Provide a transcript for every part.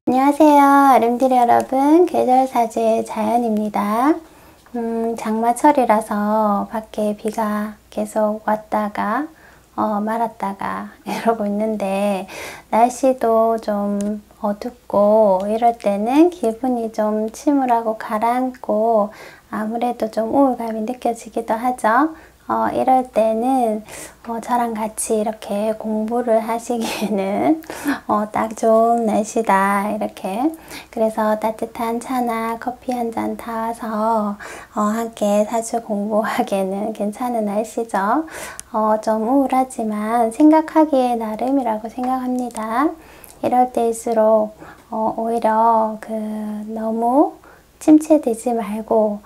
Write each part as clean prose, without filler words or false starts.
안녕하세요. 아름드리 여러분. 계절사주의 자연입니다. 장마철이라서 밖에 비가 계속 왔다가 말았다가 이러고 있는데 날씨도 좀 어둡고 이럴 때는 기분이 좀 침울하고 가라앉고 아무래도 좀 우울감이 느껴지기도 하죠. 이럴 때는 저랑 같이 이렇게 공부를 하시기에는 딱 좋은 날씨다 이렇게. 그래서 따뜻한 차나 커피 한 잔 타와서 함께 사주 공부하기에는 괜찮은 날씨죠. 좀 우울하지만 생각하기에 나름이라고 생각합니다. 이럴 때일수록 오히려 너무 침체되지 말고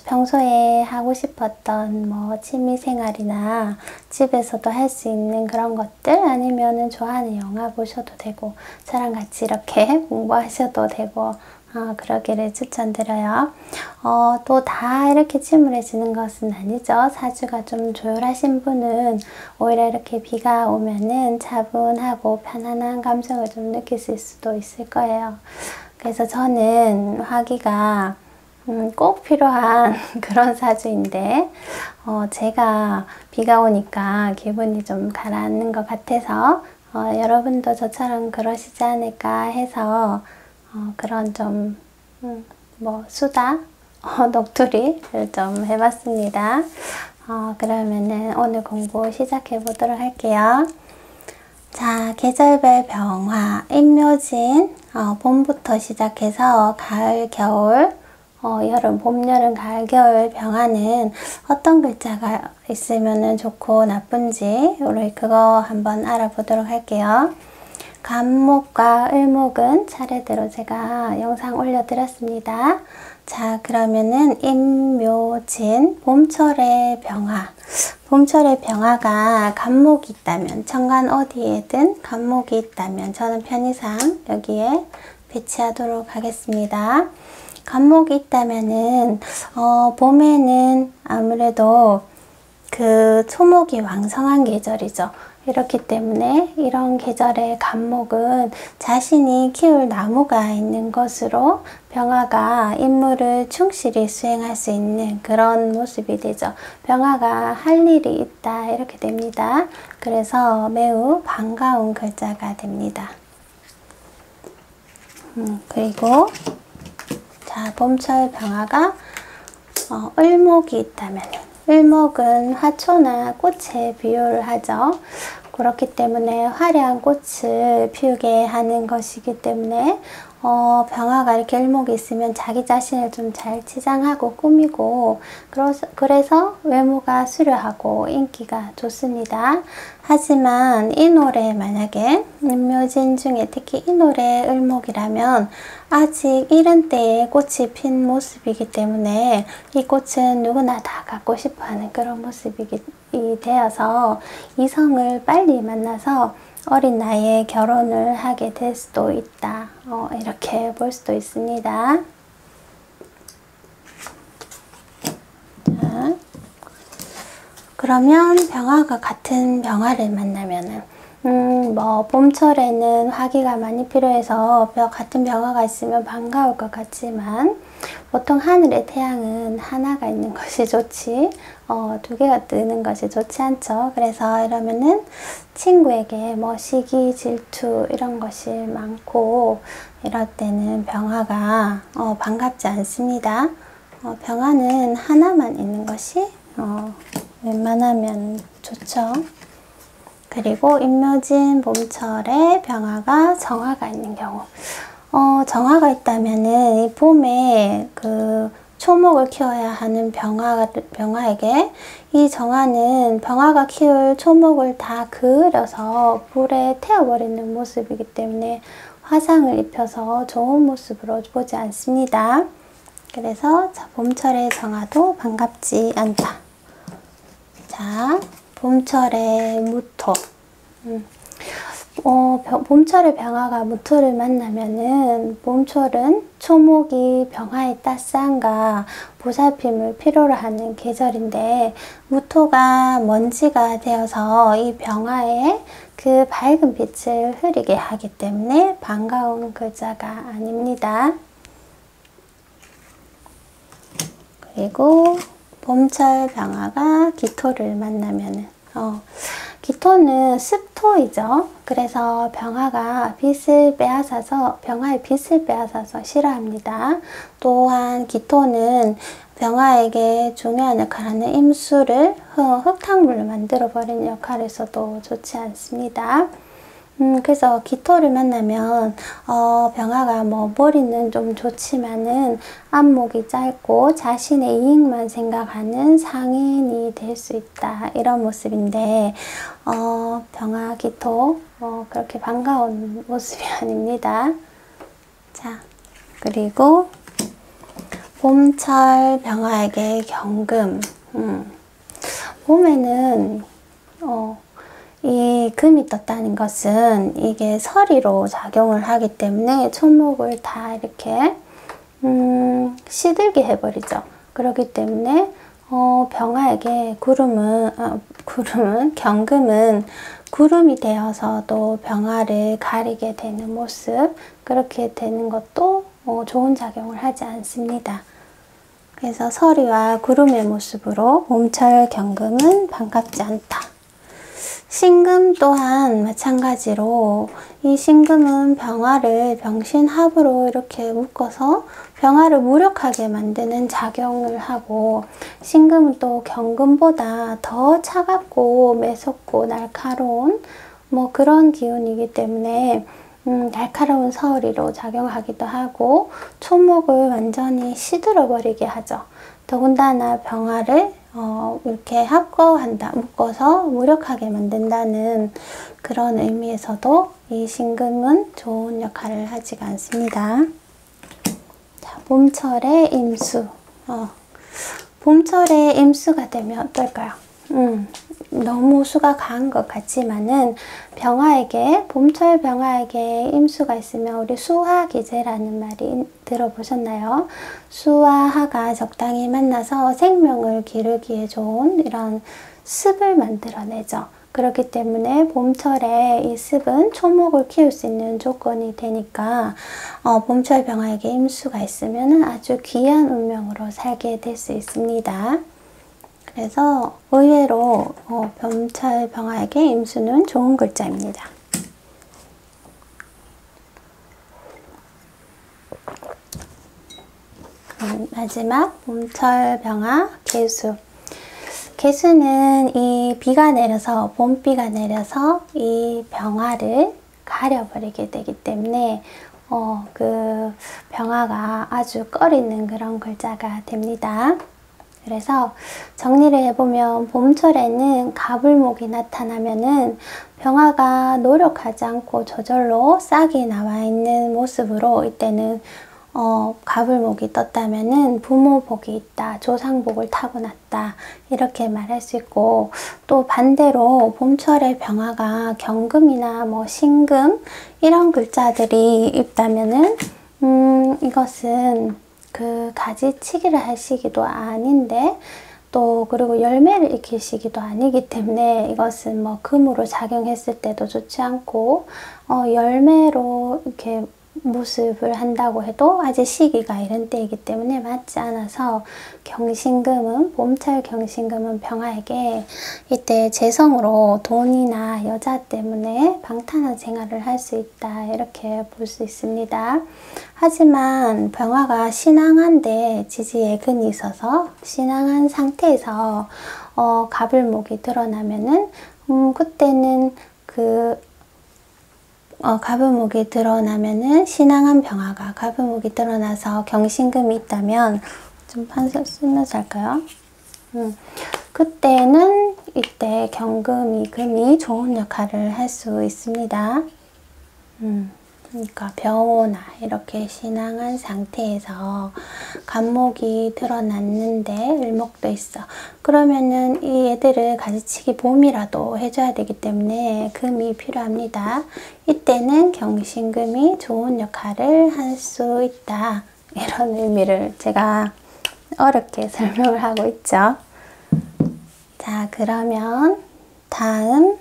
평소에 하고 싶었던 취미생활이나 집에서도 할 수 있는 그런 것들, 아니면은 좋아하는 영화 보셔도 되고 저랑 같이 이렇게 공부하셔도 되고 그러기를 추천드려요. 또 다 이렇게 침울해지는 것은 아니죠. 사주가 좀 조율하신 분은 오히려 이렇게 비가 오면은 차분하고 편안한 감정을 좀 느끼실 수도 있을 거예요. 그래서 저는 화기가 꼭 필요한 그런 사주인데 제가 비가 오니까 기분이 좀 가라앉는 것 같아서 여러분도 저처럼 그러시지 않을까 해서 그런 좀 수다 녹두리를 좀 해봤습니다. 그러면은 오늘 공부 시작해 보도록 할게요. 자, 계절별 병화, 임묘진, 봄부터 시작해서 가을, 겨울, 여름, 봄, 여름, 가을, 겨울 병화는 어떤 글자가 있으면 좋고 나쁜지 우리 그거 한번 알아보도록 할게요. 간목과 을목은 차례대로 제가 영상 올려드렸습니다. 자, 그러면은 임묘진, 봄철의 병화. 봄철의 병화가 간목이 있다면, 천간 어디에든 간목이 있다면 저는 편의상 여기에 배치하도록 하겠습니다. 간목이 있다면은 봄에는 아무래도 초목이 왕성한 계절이죠. 이렇기 때문에 이런 계절의 간목은 자신이 키울 나무가 있는 것으로 병화가 임무를 충실히 수행할 수 있는 그런 모습이 되죠. 병화가 할 일이 있다 이렇게 됩니다. 그래서 매우 반가운 글자가 됩니다. 그리고 자, 봄철 병화가 을목이 있다면, 을목은 화초나 꽃에 비유를 하죠. 그렇기 때문에 화려한 꽃을 피우게 하는 것이기 때문에 병화가 이렇게 을목이 있으면 자기 자신을 좀 잘 치장하고 꾸미고 그래서 외모가 수려하고 인기가 좋습니다. 하지만 이 노래 만약에 임묘진 중에 특히 이 노래 을목이라면 아직 이른 때에 꽃이 핀 모습이기 때문에 이 꽃은 누구나 다 갖고 싶어하는 그런 모습이 되어서 이성을 빨리 만나서 어린 나이에 결혼을 하게 될 수도 있다. 이렇게 볼 수도 있습니다. 자, 그러면 병화가 같은 병화를 만나면은 봄철에는 화기가 많이 필요해서 같은 병화가 있으면 반가울 것 같지만 보통 하늘의 태양은 하나가 있는 것이 좋지 두 개가 뜨는 것이 좋지 않죠. 그래서 이러면은 친구에게 시기, 질투 이런 것이 많고 이럴 때는 병화가 반갑지 않습니다. 병화는 하나만 있는 것이 웬만하면 좋죠. 그리고 임묘진 봄철에 병화가 정화가 있는 경우 정화가 있다면은 이 봄에 초목을 키워야 하는 병화에게 이 정화는 병화가 키울 초목을 다 그을려서 불에 태워버리는 모습이기 때문에 화상을 입혀서 좋은 모습으로 보지 않습니다. 그래서 봄철의 정화도 반갑지 않다. 자, 봄철의 무토. 봄철에 병화가 무토를 만나면은 봄철은 초목이 병화의 따스함과 보살핌을 필요로 하는 계절인데 무토가 먼지가 되어서 이 병화에 그 밝은 빛을 흐리게 하기 때문에 반가운 글자가 아닙니다. 그리고 봄철 병화가 기토를 만나면은 기토는 습토이죠. 그래서 병화의 빛을 빼앗아서 싫어합니다. 또한 기토는 병화에게 중요한 역할을 하는 임수를 흙탕물을 만들어 버리는 역할에서도 좋지 않습니다. 그래서 기토를 만나면 병화가 머리는 좀 좋지만은 안목이 짧고 자신의 이익만 생각하는 상인이 될 수 있다, 이런 모습인데 병화 기토 그렇게 반가운 모습이 아닙니다. 자, 그리고 봄철 병화에게 경금. 봄에는 이 금이 떴다는 것은 이게 서리로 작용을 하기 때문에 초목을 다 이렇게 시들게 해버리죠. 그렇기 때문에 병화에게 경금은 구름이 되어서도 병화를 가리게 되는 모습, 그렇게 되는 것도 좋은 작용을 하지 않습니다. 그래서 서리와 구름의 모습으로 봄철 경금은 반갑지 않다. 신금 또한 마찬가지로 이 신금은 병화를 병신합으로 이렇게 묶어서 병화를 무력하게 만드는 작용을 하고, 신금은 또 경금보다 더 차갑고 매섭고 날카로운 그런 기운이기 때문에 날카로운 서리로 작용하기도 하고 초목을 완전히 시들어 버리게 하죠. 더군다나 병화를 이렇게 묶어서 무력하게 만든다는 그런 의미에서도 이 신금은 좋은 역할을 하지가 않습니다. 자, 봄철의 임수. 봄철에 임수가 되면 어떨까요? 너무 수가 강한 것 같지만은 봄철 병화에게 임수가 있으면 우리 수화기제라는 말이 들어보셨나요? 수와 화가 적당히 만나서 생명을 기르기에 좋은 이런 습을 만들어내죠. 그렇기 때문에 봄철에 이 습은 초목을 키울 수 있는 조건이 되니까 봄철 병화에게 임수가 있으면 아주 귀한 운명으로 살게 될 수 있습니다. 그래서 의외로 봄철 병화에게 임수는 좋은 글자입니다. 마지막 봄철 병화 개수. 개수는 이 비가 내려서 봄비가 내려서 이 병화를 가려버리게 되기 때문에 그 병화가 아주 꺼리는 그런 글자가 됩니다. 그래서 정리를 해보면 봄철에는 가불목이 나타나면은 병화가 노력하지 않고 저절로 싹이 나와 있는 모습으로, 이때는 가불목이 떴다면은 부모복이 있다, 조상복을 타고났다, 이렇게 말할 수 있고, 또 반대로 봄철에 병화가 경금이나 신금 이런 글자들이 있다면은 이것은 그 가지치기를 할 시기도 아닌데, 또 그리고 열매를 익힐 시기도 아니기 때문에 이것은 금으로 작용했을 때도 좋지 않고, 열매로 이렇게 모습을 한다고 해도 아직 시기가 이런 때이기 때문에 맞지 않아서, 봄철 경신금은 병화에게 이때 재성으로 돈이나 여자 때문에 방탕한 생활을 할 수 있다, 이렇게 볼 수 있습니다. 하지만 병화가 신앙한데 지지예근이 있어서 신앙한 상태에서 가불목이 드러나면은 그때는 가불목이 드러나면은 신앙한 병화가 가불목이 드러나서 경신금이 있다면, 좀 판서 쓰면서 할까요? 그때는 금이 좋은 역할을 할 수 있습니다. 그러니까 병오나 이렇게 신앙한 상태에서 간목이 드러났는데 을목도 있어. 그러면은 이 애들을 가지치기 봄이라도 해줘야 되기 때문에 금이 필요합니다. 이때는 경신금이 좋은 역할을 할 수 있다. 이런 의미를 제가 어렵게 설명을 하고 있죠. 자, 그러면 다음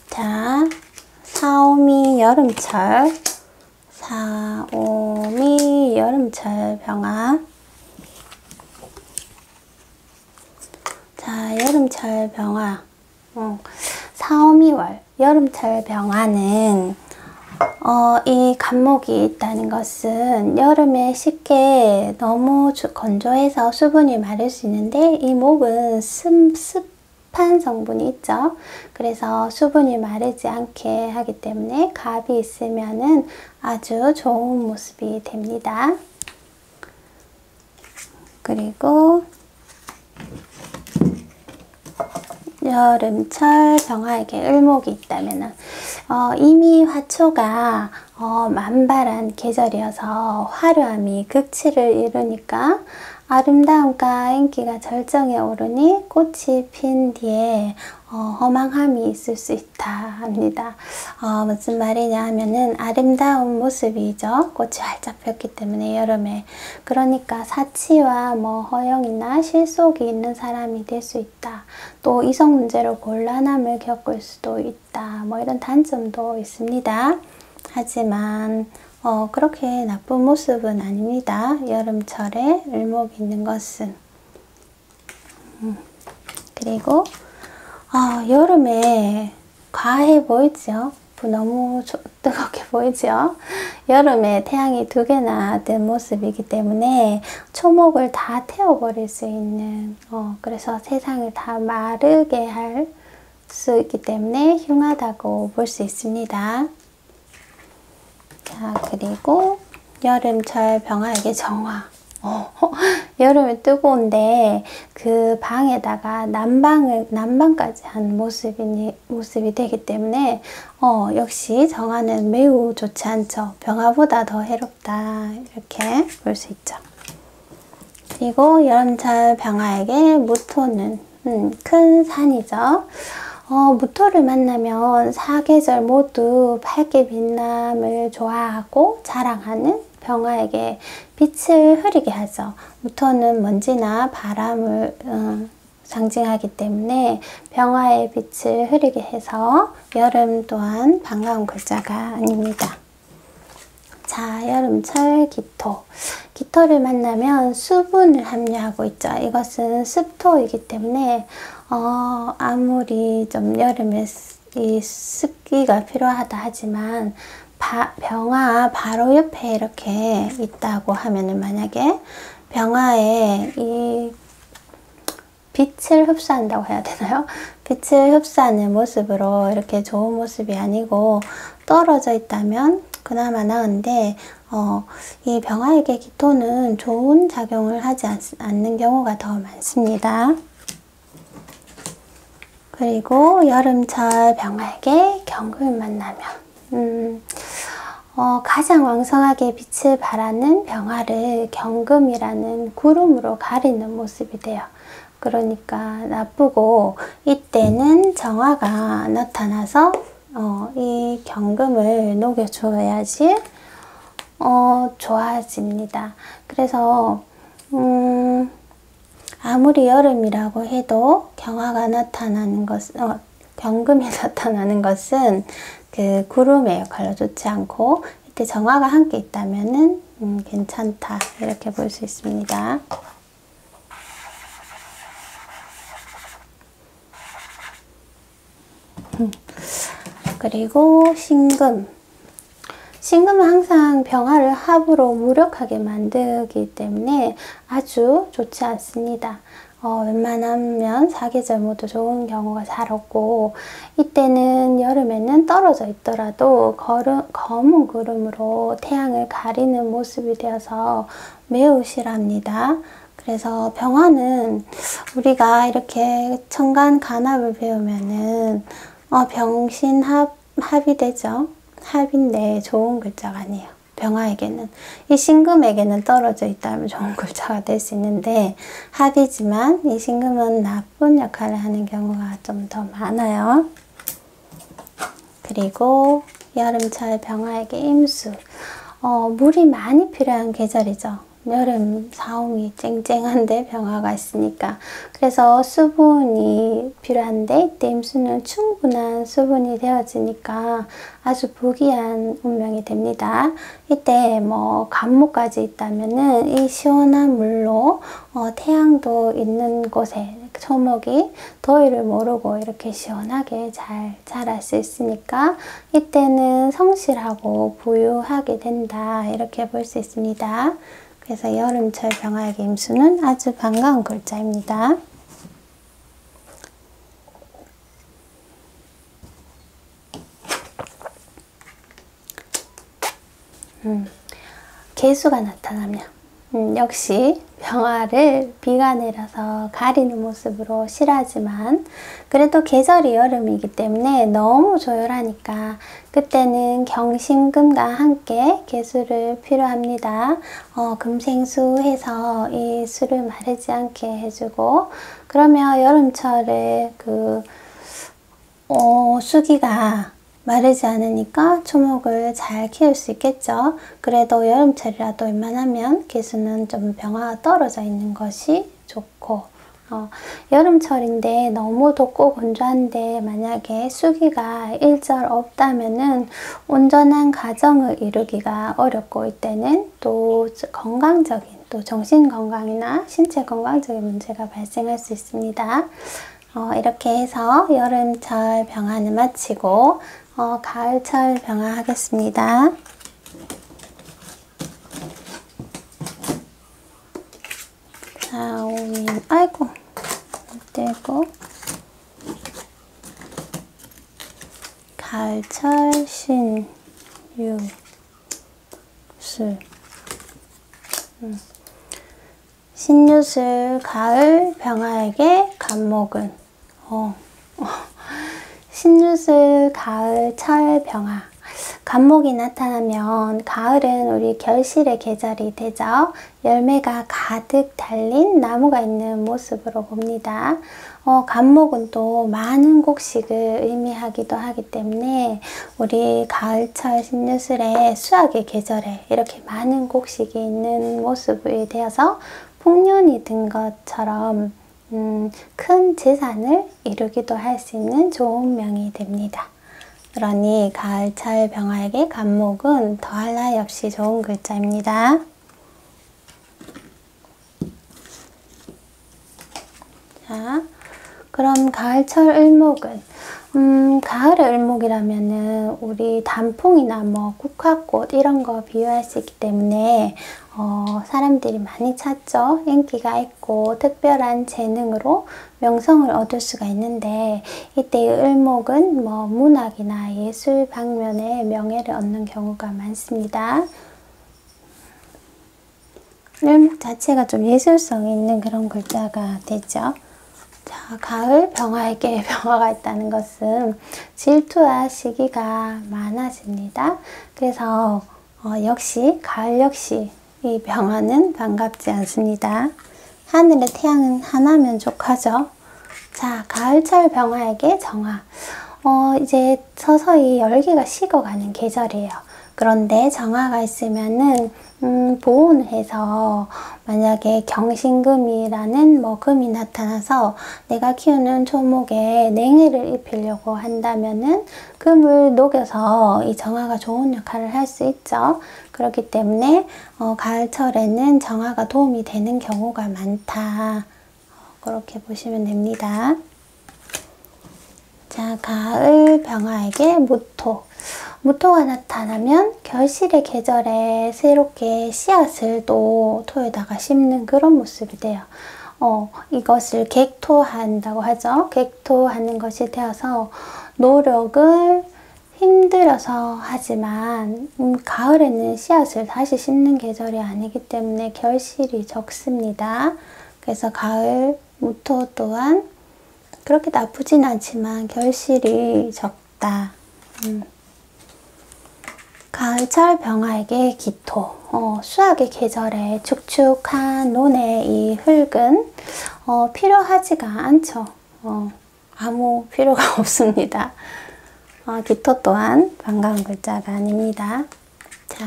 자, 사오미 여름철, 사오미 여름철 병화. 자, 여름철 병화. 사오미월 여름철 병화는 이 간목이 있다는 것은 여름에 쉽게 너무 건조해서 수분이 마를 수 있는데 이 목은 습한 성분이 있죠. 그래서 수분이 마르지 않게 하기 때문에 갑이 있으면은 아주 좋은 모습이 됩니다. 그리고 여름철 병화에게 을목이 있다면은 이미 화초가 만발한 계절이어서 화려함이 극치를 이루니까 아름다움과 인기가 절정에 오르니 꽃이 핀 뒤에 허망함이 있을 수 있다 합니다. 무슨 말이냐 하면은 아름다운 모습이죠. 꽃이 활짝 폈기 때문에 여름에. 그러니까 사치와 뭐 허영이나 실속이 있는 사람이 될 수 있다. 또 이성 문제로 곤란함을 겪을 수도 있다. 뭐 이런 단점도 있습니다. 하지만 그렇게 나쁜 모습은 아닙니다. 여름철에 을목이 있는 것은. 그리고 여름에 과해 보이죠? 너무 뜨겁게 보이죠? 여름에 태양이 2개나 뜬 모습이기 때문에 초목을 다 태워버릴 수 있는 그래서 세상을 다 마르게 할 수 있기 때문에 흉하다고 볼 수 있습니다. 자, 그리고 여름철 병화에게 정화. 여름에 뜨거운데 그 방에다가 난방까지 한 모습이 되기 때문에 역시 정화는 매우 좋지 않죠. 병화보다 더 해롭다 이렇게 볼 수 있죠. 그리고 여름철 병화에게 무토는 큰 산이죠. 무토를 만나면 사계절 모두 밝게 빛남을 좋아하고 자랑하는 병화에게 빛을 흐리게 하죠. 무토는 먼지나 바람을 상징하기 때문에 병화의 빛을 흐리게 해서 여름 또한 반가운 글자가 아닙니다. 자, 여름철 기토. 기토를 만나면 수분을 함유하고 있죠. 이것은 습토이기 때문에 아무리 좀 여름에 이 습기가 필요하다 하지만 병화 바로 옆에 이렇게 있다고 하면은 만약에 병화에 이 빛을 흡수한다고 해야 되나요? 빛을 흡수하는 모습으로 이렇게 좋은 모습이 아니고 떨어져 있다면 그나마 나은데 이 병화에게 기토는 좋은 작용을 하지 않는 경우가 더 많습니다. 그리고 여름철 병화에게 경금을 만나면 가장 왕성하게 빛을 발하는 병화를 경금이라는 구름으로 가리는 모습이 돼요. 그러니까 나쁘고 이때는 정화가 나타나서 이 경금을 녹여줘야지 좋아집니다. 그래서 아무리 여름이라고 해도 경금이 나타나는 것은 그 구름의 역할로 좋지 않고 이때 정화가 함께 있다면은 괜찮다 이렇게 볼 수 있습니다. 그리고 신금. 신금은 항상 병화를 합으로 무력하게 만들기 때문에 아주 좋지 않습니다. 웬만하면 사계절 모두 좋은 경우가 잘 없고 이때는 여름에는 떨어져 있더라도 검은 구름으로 태양을 가리는 모습이 되어서 매우 싫어합니다. 그래서 병화는 우리가 이렇게 천간 간합을 배우면은 병신합이 되죠. 합인데 좋은 글자가 아니에요. 병화에게는. 이 신금에게는 떨어져 있다면 좋은 글자가 될 수 있는데 합이지만 이 신금은 나쁜 역할을 하는 경우가 좀 더 많아요. 그리고 여름철 병화에게 임수. 물이 많이 필요한 계절이죠. 여름 사움이 쨍쨍한데 병화가 있으니까. 그래서 수분이 필요한데 이때 임수는 충분한 수분이 되어지니까 아주 부귀한 운명이 됩니다. 이때 뭐 간목까지 있다면은 이 시원한 물로 태양도 있는 곳에 초목이 더위를 모르고 이렇게 시원하게 잘 자랄 수 있으니까 이때는 성실하고 부유하게 된다, 이렇게 볼 수 있습니다. 그래서 여름철 병화에게 임수는 아주 반가운 글자입니다. 개수가 나타나면 역시 병화를 비가 내려서 가리는 모습으로 싫어하지만 그래도 계절이 여름이기 때문에 너무 조열하니까 그때는 경신금과 함께 개수를 필요합니다. 금생수해서 이 수를 마르지 않게 해주고, 그러면 여름철에 수기가 마르지 않으니까 초목을 잘 키울 수 있겠죠. 그래도 여름철이라도 웬만하면 개수는 좀 병화가 떨어져 있는 것이 좋고, 여름철인데 너무 덥고 건조한데 만약에 수기가 일절 없다면은 온전한 가정을 이루기가 어렵고 이때는 또 건강적인, 또 정신 건강이나 신체 건강적인 문제가 발생할 수 있습니다. 이렇게 해서 여름철 병화는 마치고 가을철 병화 하겠습니다. 자, 오미, 아이고, 떼고 가을철 신, 유, 술. 신유술 가을 병화에게 간목은 신유술 가을 철 병화. 간목이 나타나면 가을은 우리 결실의 계절이 되죠. 열매가 가득 달린 나무가 있는 모습으로 봅니다. 간목은 또 많은 곡식을 의미하기도 하기 때문에 우리 가을철 신유술의 수확의 계절에 이렇게 많은 곡식이 있는 모습이 되어서 풍년이 든 것처럼 큰 재산을 이루기도 할 수 있는 좋은 명이 됩니다. 그러니 가을철 병화에게 간목은 더할 나위 없이 좋은 글자입니다. 자, 그럼 가을철 을목은 가을의 을목이라면은 우리 단풍이나 뭐 국화꽃 이런 거 비유할 수 있기 때문에 사람들이 많이 찾죠. 인기가 있고 특별한 재능으로 명성을 얻을 수가 있는데 이때 을목은 뭐 문학이나 예술 방면에 명예를 얻는 경우가 많습니다. 을목 자체가 좀 예술성이 있는 그런 글자가 되죠. 자, 가을 병화에게 병화가 있다는 것은 질투와 시기가 많아집니다. 그래서 역시 가을 역시 이 병화는 반갑지 않습니다. 하늘의 태양은 하나면 족하죠. 자, 가을철 병화에게 정화. 이제 서서히 열기가 식어가는 계절이에요. 그런데 정화가 있으면은 보온을 해서 만약에 경신금이라는 금이 나타나서 내가 키우는 초목에 냉해를 입히려고 한다면은 금을 녹여서 이 정화가 좋은 역할을 할 수 있죠. 그렇기 때문에 가을철에는 정화가 도움이 되는 경우가 많다. 그렇게 보시면 됩니다. 자, 가을 병화에게 무토. 무토가 나타나면 결실의 계절에 새롭게 씨앗을 또 토에다가 심는 그런 모습이 돼요. 이것을 객토한다고 하죠. 객토하는 것이 되어서 노력을 힘들어서 하지만 가을에는 씨앗을 다시 심는 계절이 아니기 때문에 결실이 적습니다. 그래서 가을 무토 또한 그렇게 나쁘진 않지만 결실이 적다. 가을철 병아에게 기토. 수확의 계절에 축축한 논의 이 흙은 필요하지가 않죠. 아무 필요가 없습니다. 기토 또한 반가운 글자가 아닙니다. 자,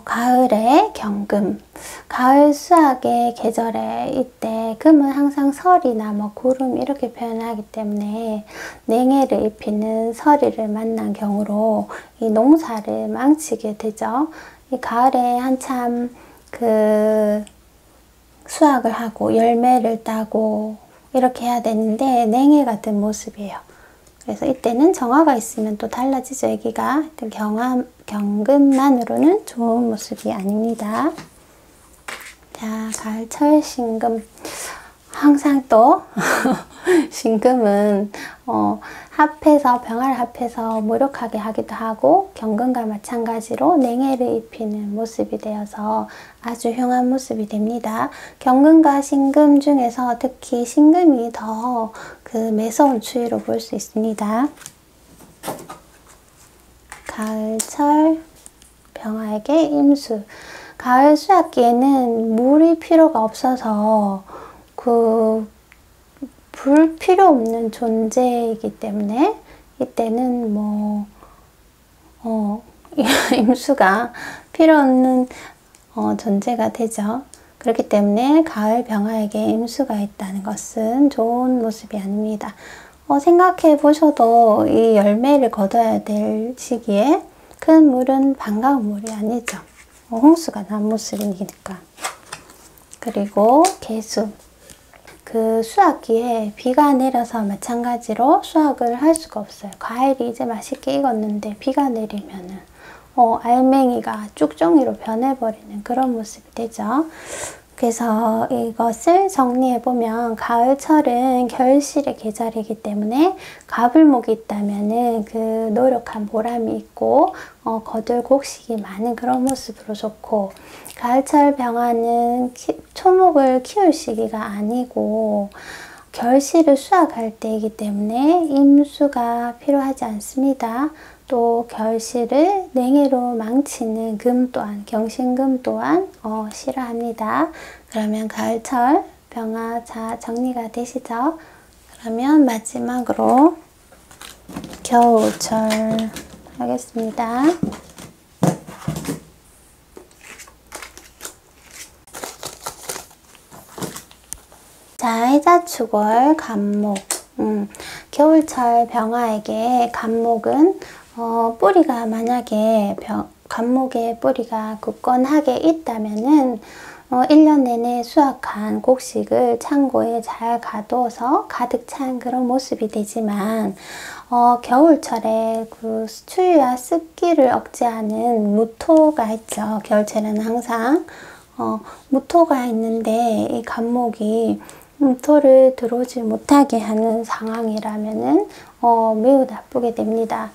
가을의 경금. 가을 수확의 계절에 이때 금은 항상 설이나 뭐 구름 이렇게 표현하기 때문에 냉해를 입히는 서리를 만난 경우로 이 농사를 망치게 되죠. 이 가을에 한참 그 수확을 하고 열매를 따고 이렇게 해야 되는데 냉해 같은 모습이에요. 그래서 이때는 정화가 있으면 또 달라지죠. 여기가 경금만으로는 좋은 모습이 아닙니다. 자, 가을철 신금. 항상 또 신금은 합해서 병화를 합해서 무력하게 하기도 하고 경금과 마찬가지로 냉해를 입히는 모습이 되어서 아주 흉한 모습이 됩니다. 경금과 신금 중에서 특히 신금이 더 그 매서운 추위로 볼 수 있습니다. 가을철 병화에게 임수. 가을 수확기에는 물이 필요가 없어서 불 필요 없는 존재이기 때문에 이때는 임수가 필요 없는 존재가 되죠. 그렇기 때문에 가을 병화에게 임수가 있다는 것은 좋은 모습이 아닙니다. 생각해 보셔도 이 열매를 거둬야 될 시기에 큰 물은 반가운 물이 아니죠. 홍수가 난 모습이니까. 그리고 개수. 그 수확기에 비가 내려서 마찬가지로 수확을 할 수가 없어요. 과일이 이제 맛있게 익었는데 비가 내리면은 알맹이가 쭉종이로 변해버리는 그런 모습이 되죠. 그래서 이것을 정리해보면 가을철은 결실의 계절이기 때문에 가불목이 있다면은 그 노력한 보람이 있고 거둘 곡식이 많은 그런 모습으로 좋고, 가을철 병화는 초목을 키울 시기가 아니고 결실을 수확할 때이기 때문에 임수가 필요하지 않습니다. 또 결실을 냉해로 망치는 금 또한, 경신금 또한 싫어합니다. 그러면 가을철 병화 자 정리가 되시죠? 그러면 마지막으로 겨울철 하겠습니다. 자, 해자축월 간목. 겨울철 병화에게 간목은 뿌리가 만약에 간목의 뿌리가 굳건하게 있다면은 1년 내내 수확한 곡식을 창고에 잘 가둬서 가득 찬 그런 모습이 되지만 겨울철에 그 추위와 습기를 억제하는 무토가 있죠. 겨울철에는 항상 무토가 있는데 이 간목이 무토를 들어오지 못하게 하는 상황이라면은 매우 나쁘게 됩니다.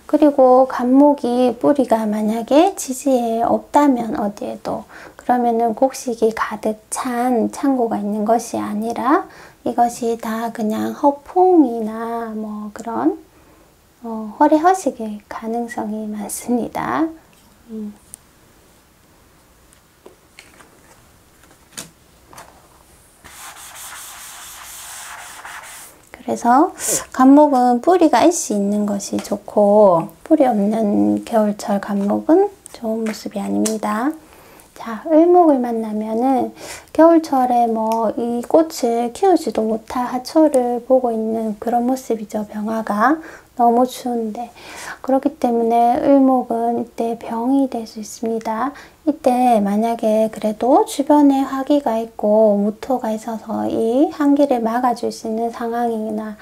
그리고 간목이 뿌리가 만약에 지지에 없다면 어디에도, 그러면은 곡식이 가득 찬 창고가 있는 것이 아니라 이것이 다 그냥 허풍이나 뭐 그런 허례허식의 가능성이 많습니다. 그래서 간목은 뿌리가 일시 있는 것이 좋고, 뿌리 없는 겨울철 간목은 좋은 모습이 아닙니다. 자, 을목을 만나면은 겨울철에 이 꽃을 키우지도 못할 하초를 보고 있는 그런 모습이죠. 병화가 너무 추운데. 그렇기 때문에 을목은 이때 병이 될 수 있습니다. 이때 만약에 그래도 주변에 화기가 있고 무토가 있어서 이 한기를 막아줄 수 있는 상황이나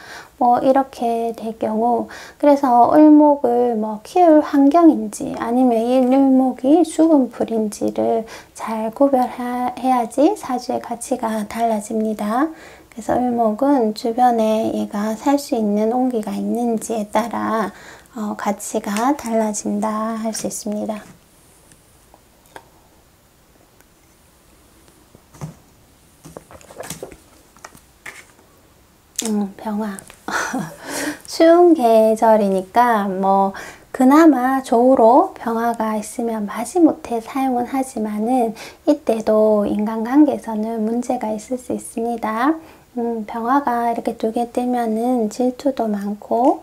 이렇게 될 경우, 그래서 을목을 키울 환경인지 아니면 이 을목이 죽은 풀인지를 잘 구별해야지 사주의 가치가 달라집니다. 그래서 을목은 주변에 얘가 살 수 있는 온기가 있는지에 따라 가치가 달라진다 할 수 있습니다. 병화. 추운 계절이니까 뭐 그나마 조우로 병화가 있으면 마지못해 사용은 하지만은 이때도 인간관계에서는 문제가 있을 수 있습니다. 병화가 이렇게 두 개 뜨면은 질투도 많고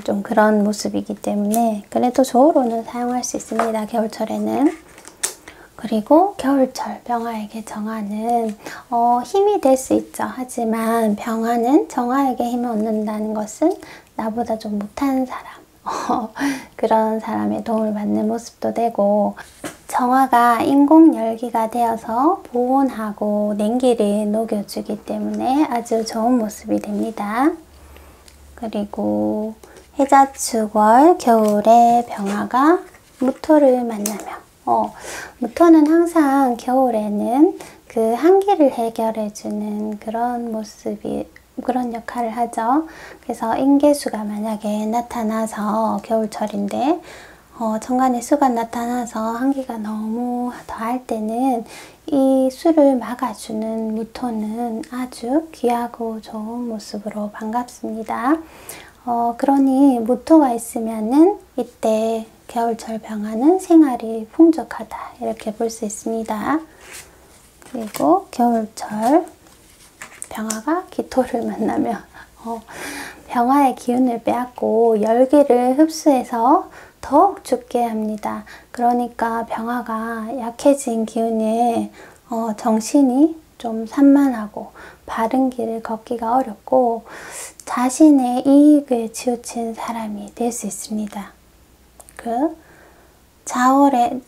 좀 그런 모습이기 때문에 그래도 조우로는 사용할 수 있습니다. 겨울철에는. 그리고 겨울철 병화에게 정화는 힘이 될 수 있죠. 하지만 병화는 정화에게 힘을 얻는다는 것은 나보다 좀 못하는 사람, 그런 사람의 도움을 받는 모습도 되고, 정화가 인공열기가 되어서 보온하고 냉기를 녹여주기 때문에 아주 좋은 모습이 됩니다. 그리고 해자축월 겨울에 병화가 무토를 만나며, 무토는 항상 겨울에는 그 한기를 해결해주는 그런 모습이, 그런 역할을 하죠. 그래서 인계수가 만약에 나타나서 겨울철인데 정관에 수가 나타나서 한기가 너무 더할 때는 이 수를 막아주는 무토는 아주 귀하고 좋은 모습으로 반갑습니다. 그러니 무토가 있으면은 이때 겨울철 병화는 생활이 풍족하다 이렇게 볼 수 있습니다. 그리고 겨울철 병화가 기토를 만나면 병화의 기운을 빼앗고 열기를 흡수해서 더욱 죽게 합니다. 그러니까 병화가 약해진 기운에 정신이 좀 산만하고 바른 길을 걷기가 어렵고 자신의 이익을 치우친 사람이 될 수 있습니다. 그 자월에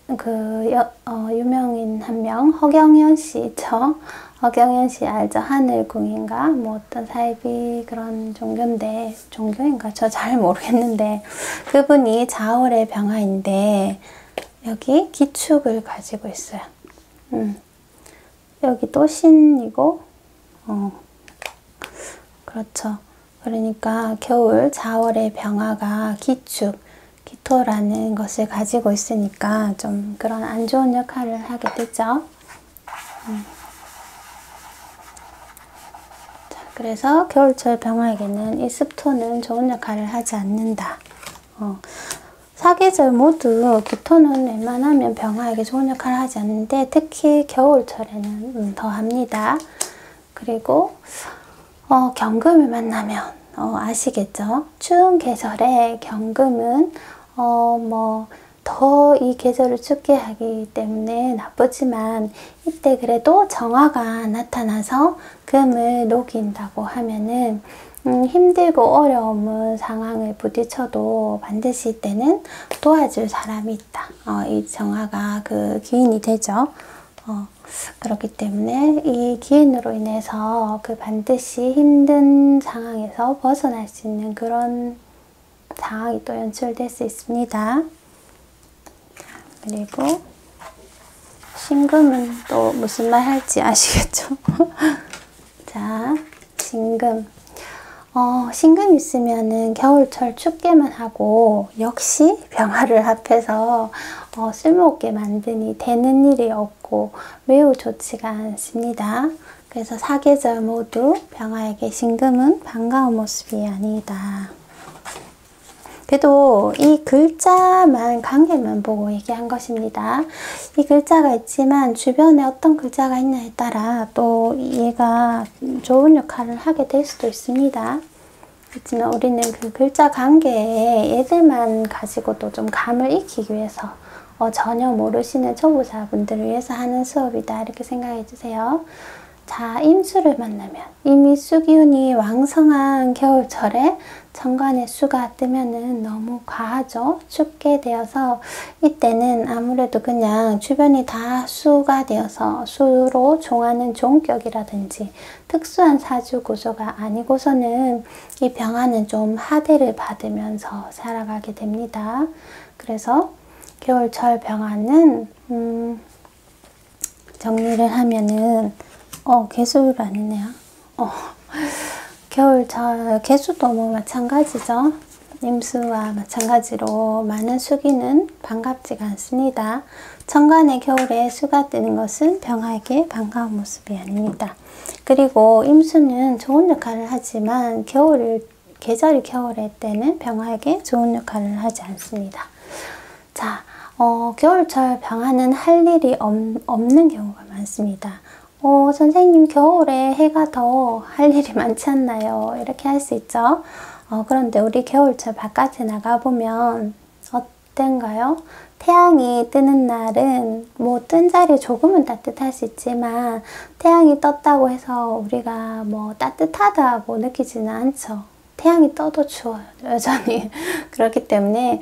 유명인 한 명 허경연 씨 있죠? 허경연 씨 알죠? 하늘궁인가? 뭐 어떤 사이비 그런 종교인데, 종교인가? 저 잘 모르겠는데 그분이 자월의 병화인데 여기 기축을 가지고 있어요. 여기 또 신이고 그렇죠. 그러니까 겨울 자월의 병화가 기축, 기토라는 것을 가지고 있으니까 좀 그런 안 좋은 역할을 하게 되죠. 그래서 겨울철 병화에게는 이 습토는 좋은 역할을 하지 않는다. 사계절 모두 기토는 웬만하면 병화에게 좋은 역할을 하지 않는데 특히 겨울철에는 더 합니다. 그리고 경금을 만나면 아시겠죠? 추운 계절에 경금은 더 이 계절을 춥게 하기 때문에 나쁘지만 이때 그래도 정화가 나타나서 금을 녹인다고 하면은 힘들고 어려운 상황을 부딪혀도 반드시 이때는 도와줄 사람이 있다. 이 정화가 그 기인이 되죠. 그렇기 때문에 이 기인으로 인해서 그 반드시 힘든 상황에서 벗어날 수 있는 그런 상황이 또 연출될 수 있습니다. 그리고 신금은 또 무슨 말 할지 아시겠죠? 자, 신금. 신금 있으면은 겨울철 춥게만 하고 역시 병화를 합해서 쓸모없게 만드니 되는 일이 없고 매우 좋지가 않습니다. 그래서 사계절 모두 병화에게 신금은 반가운 모습이 아니다. 그래도 이 글자만 관계만 보고 얘기한 것입니다. 이 글자가 있지만 주변에 어떤 글자가 있냐에 따라 또 얘가 좋은 역할을 하게 될 수도 있습니다. 그렇지만 우리는 그 글자 관계에 얘들만 가지고도 좀 감을 익히기 위해서 전혀 모르시는 초보자분들을 위해서 하는 수업이다 이렇게 생각해 주세요. 자, 임수를 만나면 이미 수기운이 왕성한 겨울철에 정관의 수가 뜨면은 너무 과하죠. 춥게 되어서 이때는 아무래도 그냥 주변이 다 수가 되어서 수로 종하는 종격이라든지 특수한 사주 구조가 아니고서는 이 병화는 좀 하대를 받으면서 살아가게 됩니다. 그래서 겨울철 병화는 정리를 하면은 개수를 아니네요. 겨울철 개수도 뭐 마찬가지죠. 임수와 마찬가지로 많은 수기는 반갑지가 않습니다. 천간의 겨울에 수가 뜨는 것은 병화에게 반가운 모습이 아닙니다. 그리고 임수는 좋은 역할을 하지만 계절이 겨울의 때는 병화에게 좋은 역할을 하지 않습니다. 자, 겨울철 병화는 할 일이 없는 경우가 많습니다. 선생님 겨울에 해가 더 할 일이 많지 않나요? 이렇게 할 수 있죠. 그런데 우리 겨울철 바깥에 나가보면 어떤가요? 태양이 뜨는 날은 뭐 뜬 자리 조금은 따뜻할 수 있지만 태양이 떴다고 해서 우리가 뭐 따뜻하다고 느끼지는 않죠. 태양이 떠도 추워요. 여전히. 그렇기 때문에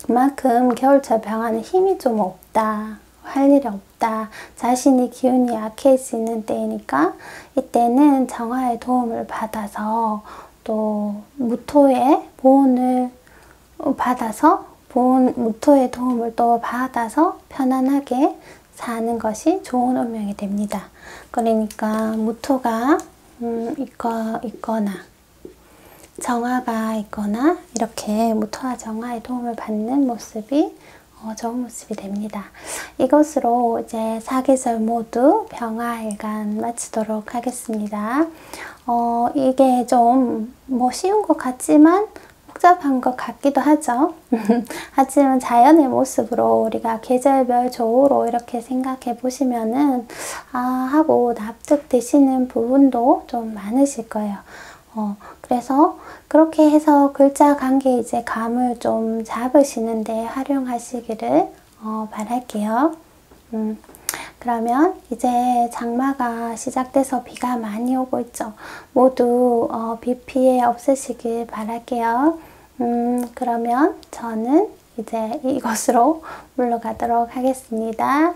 그만큼 겨울철 병화는 힘이 좀 없다. 할 일이 없다. 자신이 기운이 약해지는 때이니까 이때는 정화의 도움을 받아서 또 무토의 보온을 받아서 무토의 도움을 또 받아서 편안하게 사는 것이 좋은 운명이 됩니다. 그러니까 무토가 있거나 정화가 있거나 이렇게 무토와 정화의 도움을 받는 모습이 좋은 모습이 됩니다. 이것으로 이제 4계절 모두 병화일간 마치도록 하겠습니다. 이게 좀 뭐 쉬운 것 같지만 복잡한 것 같기도 하죠. 하지만 자연의 모습으로 우리가 계절별 조우로 이렇게 생각해 보시면은 하고 납득되시는 부분도 좀 많으실 거예요. 그래서 그렇게 해서 글자 관계 이제 감을 좀 잡으시는데 활용하시기를 바랄게요. 그러면 이제 장마가 시작돼서 비가 많이 오고 있죠. 모두 비 피해 없으시길 바랄게요. 그러면 저는 이제 이곳으로 물러가도록 하겠습니다.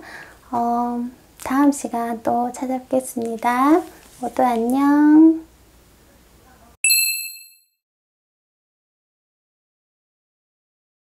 다음 시간 또 찾아뵙겠습니다. 모두 안녕.